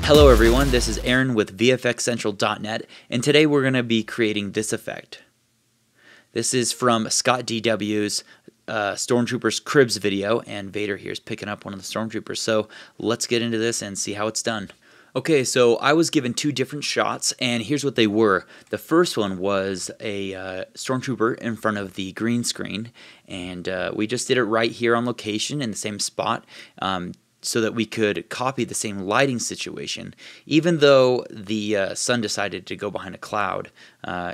Hello everyone, this is Aaron with VFXCentral.net, and today we're going to be creating this effect. This is from Scott DW's Stormtrooper's CRIBS video, and Vader here is picking up one of the Stormtroopers. So let's get into this and see how it's done. Okay, so I was given two different shots, and here's what they were. The first one was a Stormtrooper in front of the green screen, and we just did it right here on location in the same spot, so that we could copy the same lighting situation. Even though the sun decided to go behind a cloud,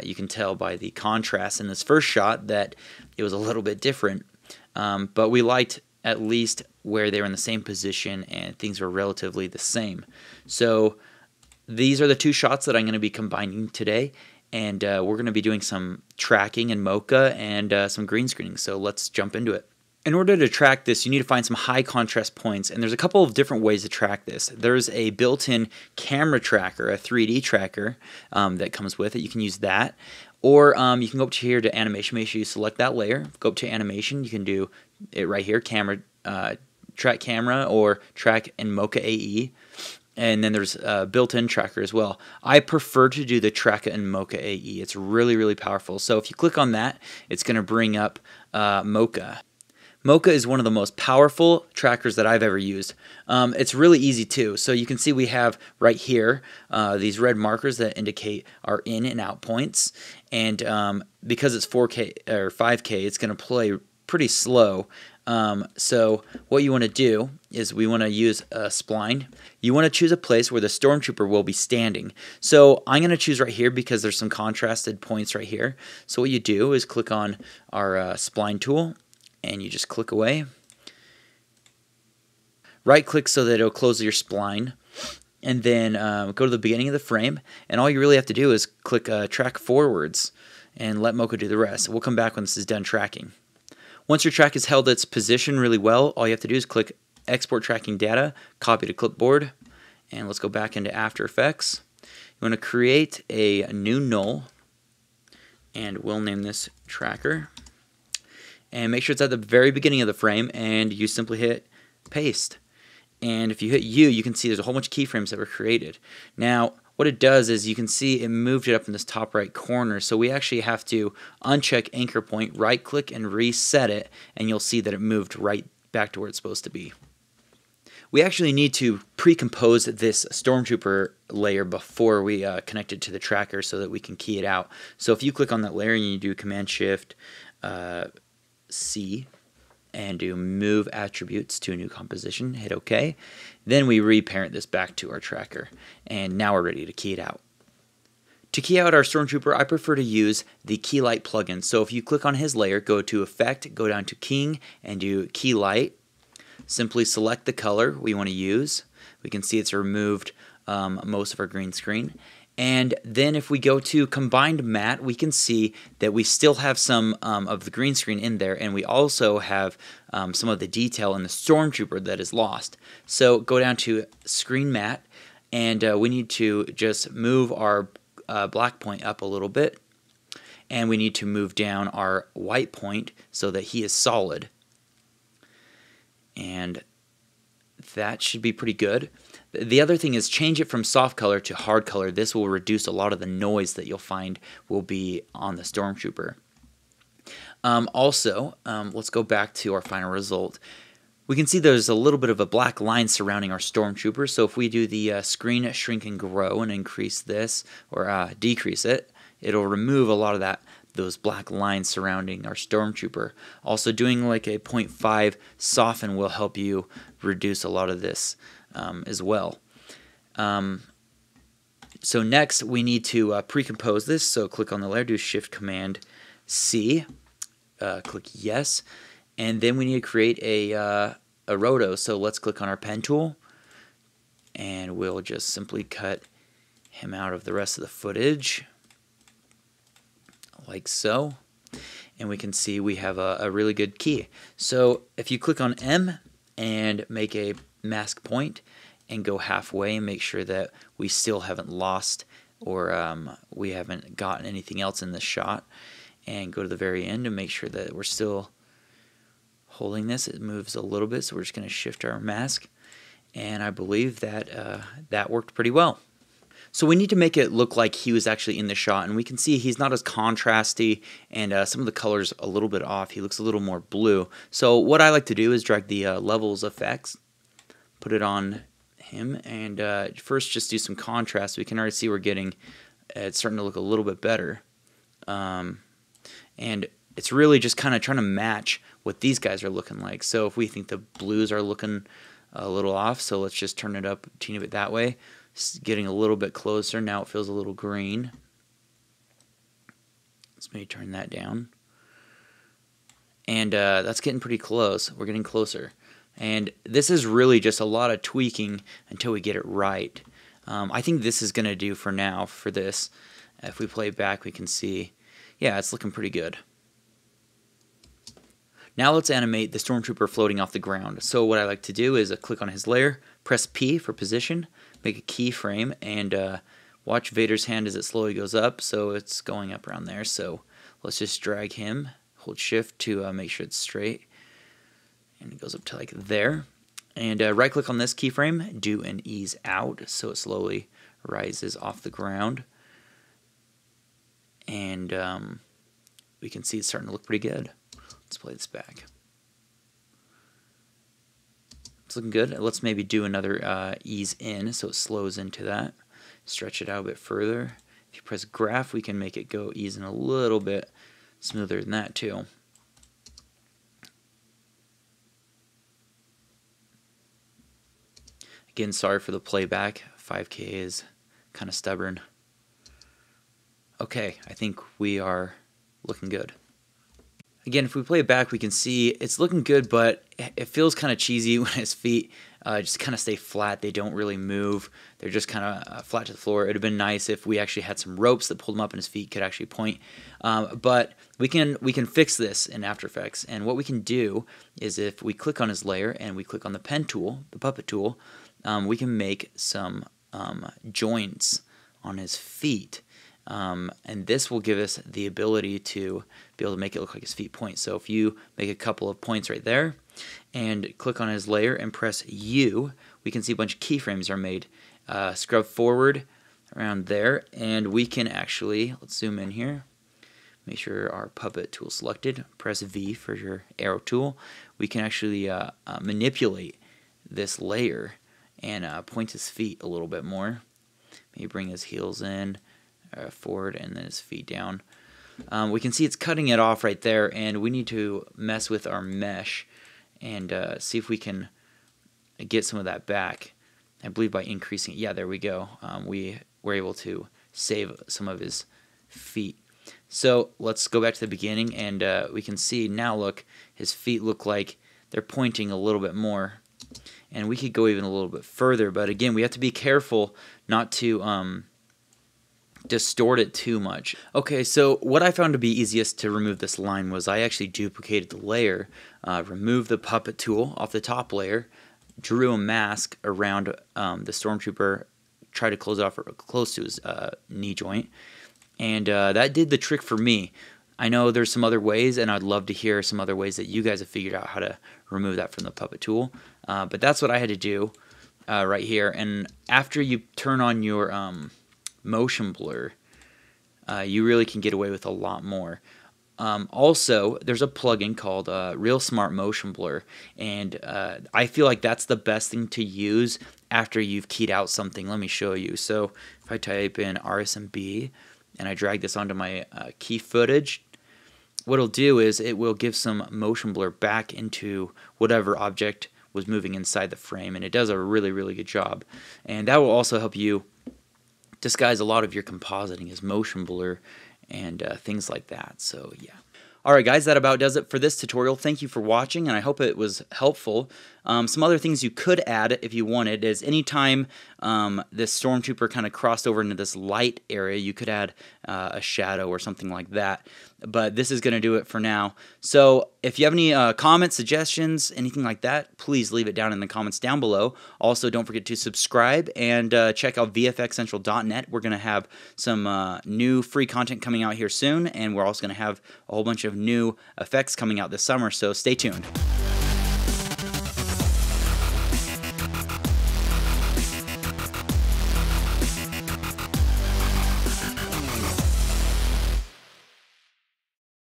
you can tell by the contrast in this first shot that it was a little bit different, but we liked at least where they were in the same position and things were relatively the same. So these are the two shots that I'm going to be combining today, and we're going to be doing some tracking in Mocha and some green screening, so let's jump into it. In order to track this, you need to find some high contrast points, and there's a couple of different ways to track this. There's a built-in camera tracker, a 3D tracker that comes with it. You can use that, or you can go up to here to animation. Make sure you select that layer. Go up to animation. You can do it right here, camera, track camera, or track in Mocha AE. And then there's a built-in tracker as well. I prefer to do the track in Mocha AE. It's really, really powerful. So if you click on that, it's going to bring up Mocha. Mocha is one of the most powerful trackers that I've ever used. It's really easy too. So you can see we have right here these red markers that indicate our in and out points. And because it's 4K or 5K, it's going to play pretty slow. So what you want to do is we want to use a spline. You want to choose a place where the Stormtrooper will be standing. So I'm going to choose right here because there's some contrasted points right here. So what you do is click on our spline tool, and you just click away. Right click so that it'll close your spline, and then go to the beginning of the frame, and all you really have to do is click track forwards and let Mocha do the rest. We'll come back when this is done tracking. Once your track has held its position really well, all you have to do is click export tracking data, copy to clipboard, and let's go back into After Effects. You want to create a new null, and we'll name this tracker. And make sure it's at the very beginning of the frame, and you simply hit paste. And if you hit U, you can see there's a whole bunch of keyframes that were created. Now, what it does is you can see it moved it up in this top right corner, so we actually have to uncheck anchor point, right click and reset it, and you'll see that it moved right back to where it's supposed to be. We actually need to pre-compose this Stormtrooper layer before we connect it to the tracker so that we can key it out. So if you click on that layer and you do Command-Shift C and do move attributes to a new composition, hit OK. Then we reparent this back to our tracker, and now we're ready to key it out. To key out our Stormtrooper, I prefer to use the Keylight plugin. So if you click on his layer, go to Effect, go down to Keying, and do Keylight. Simply select the color we want to use. We can see it's removed most of our green screen. And then if we go to Combined Matte, we can see that we still have some of the green screen in there, and we also have some of the detail in the Stormtrooper that is lost. So go down to Screen Matte, and we need to just move our black point up a little bit, and we need to move down our white point so that he is solid. And that should be pretty good. The other thing is change it from soft color to hard color. This will reduce a lot of the noise that you'll find will be on the Stormtrooper. Let's go back to our final result. We can see there's a little bit of a black line surrounding our Stormtrooper. So if we do the screen shrink and grow and increase this or decrease it, it'll remove a lot of those black lines surrounding our Stormtrooper. Also, doing like a 0.5 soften will help you reduce a lot of this as well. So next we need to pre-compose this. So click on the layer, do Shift Command C, click Yes, and then we need to create a roto. So let's click on our pen tool, and we'll just simply cut him out of the rest of the footage, like so. And we can see we have a really good key. So if you click on M and make a mask point and go halfway and make sure that we still haven't lost or we haven't gotten anything else in this shot, and go to the very end and make sure that we're still holding this. It moves a little bit, so we're just going to shift our mask, and I believe that that worked pretty well. So we need to make it look like he was actually in the shot, and we can see he's not as contrasty, and some of the colors a little bit off. He looks a little more blue. So what I like to do is drag the levels effects, put it on him, and first just do some contrast. We can already see we're getting it's starting to look a little bit better, and it's really just kind of trying to match what these guys are looking like. So if we think the blues are looking a little off, so let's just turn it up a teeny bit that way. It's getting a little bit closer. Now it feels a little green. Let's maybe turn that down. And that's getting pretty close. We're getting closer. And this is really just a lot of tweaking until we get it right. I think this is going to do for now for this. If we play back, we can see, yeah, it's looking pretty good. Now let's animate the Stormtrooper floating off the ground. So what I like to do is click on his layer, press P for position, make a keyframe, and watch Vader's hand as it slowly goes up. So it's going up around there. So let's just drag him, hold shift to make sure it's straight. And it goes up to like there. And right click on this keyframe, do an ease out so it slowly rises off the ground. And we can see it's starting to look pretty good. Let's play this back. It's looking good. Let's maybe do another ease in so it slows into that. Stretch it out a bit further. If you press graph, we can make it go ease in a little bit smoother than that too. Again, sorry for the playback. 5K is kind of stubborn. Okay, I think we are looking good. Again, if we play it back, we can see it's looking good, but it feels kind of cheesy when his feet just kind of stay flat. They don't really move. They're just kind of flat to the floor. It would have been nice if we actually had some ropes that pulled him up and his feet could actually point. But we can fix this in After Effects. And what we can do is if we click on his layer and we click on the pen tool, the puppet tool, we can make some joints on his feet. And this will give us the ability to be able to make it look like his feet point. So if you make a couple of points right there and click on his layer and press U, we can see a bunch of keyframes are made. Scrub forward around there, and we can actually, let's zoom in here, make sure our puppet tool selected, press V for your arrow tool. We can actually manipulate this layer and point his feet a little bit more. Maybe bring his heels in, forward, and then his feet down. We can see it's cutting it off right there, and we need to mess with our mesh and see if we can get some of that back. I believe by increasing it, yeah, there we go. We were able to save some of his feet. So let's go back to the beginning, and we can see now, look, his feet look like they're pointing a little bit more. And we could go even a little bit further, but again, we have to be careful not to distort it too much. Okay, so what I found to be easiest to remove this line was I actually duplicated the layer, removed the puppet tool off the top layer, drew a mask around the Stormtrooper, tried to close it off close to his knee joint, and that did the trick for me. I know there's some other ways, and I'd love to hear some other ways that you guys have figured out how to remove that from the puppet tool. But that's what I had to do right here. And after you turn on your motion blur, you really can get away with a lot more. Also, there's a plugin called Real Smart Motion Blur, and I feel like that's the best thing to use after you've keyed out something. Let me show you. So if I type in RSMB and I drag this onto my key footage, what it'll do is it will give some motion blur back into whatever object was moving inside the frame, and it does a really, really good job. And that will also help you disguise a lot of your compositing as motion blur and things like that. So yeah. Alright guys, that about does it for this tutorial. Thank you for watching, and I hope it was helpful. Some other things you could add if you wanted is anytime this Stormtrooper kind of crossed over into this light area, you could add a shadow or something like that. But this is going to do it for now. So if you have any comments, suggestions, anything like that, please leave it down in the comments down below. Also, don't forget to subscribe and check out VFXCentral.net. We're going to have some new free content coming out here soon, and we're also going to have a whole bunch of new effects coming out this summer, so stay tuned.